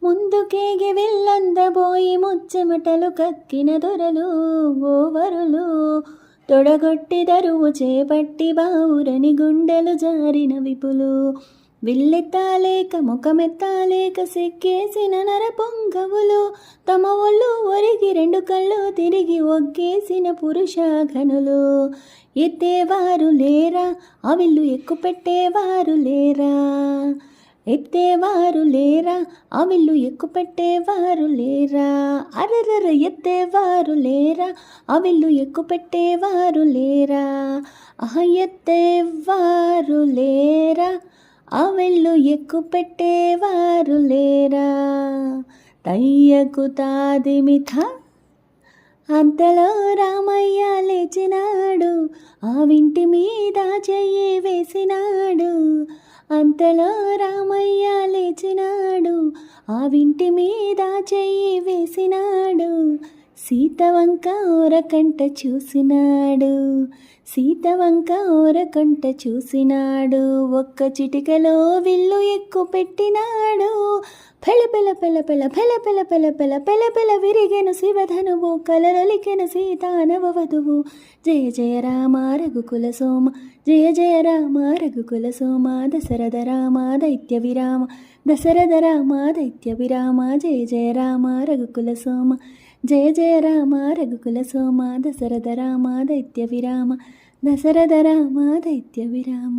ముందుకేగి వెళ్ళందబోయి ముచ్చెమటలు కక్కిన దొరలు ఓవరులు తొడగొట్టి దరువు చేపట్టి బావురని గుండెలు జారిన విపులు విల్లెత్తాలేక ముఖమెత్తాలేక సిక్కేసిన నర పొంగవులు తమ ఒళ్ళు ఒరిగి రెండు కళ్ళు తిరిగి ఒగ్గేసిన పురుషాఘనులు ఎత్తేవారు లేరా అవిల్లు ఎక్కుపెట్టేవారు లేరా ఎత్తేవారు లేరా అవిల్లు ఎక్కుపెట్టేవారు లేరా అరరర ఎత్తేవారు లేరా అవిల్లు ఎక్కుపెట్టేవారు లేరా ఎత్తేవారు లేరా అవిల్లు ఎక్కుపెట్టేవారు లేరా తయ్యకు తాదిమిథ అంతలో రామయ్య లేచినాడు ఆ వింటి మీద చెయ్యి వేసినాడు అంతలో రామయ్య లేచినాడు ఆ వింటి మీద చెయ్యి వేసినాడు సీత వంక ఓరకంట చూసినాడు సీత వంక ఓరకంట చూసినాడు ఒక్క చిటికలో విల్లు ఎక్కు పెట్టినాడు పెల పెల పెల పెల పెల పెల పెల పెల పెల పెల విరిగెను శివధనువు కలరొలికెను సీతా నవవధువు జయ జయ రామ రఘుకుల సోమ జయ జయ రామ రఘుకుల సోమ దశరథ రామ దైత్య విరామ దశరథ రామ దైత్య విరామ జయ జయ రామ రఘుకుల సోమ జయ జయ రామ రఘుకుల సోమ దశరథ రామ దైత్య విరామ దశరథ రామ దైత్య విరామ.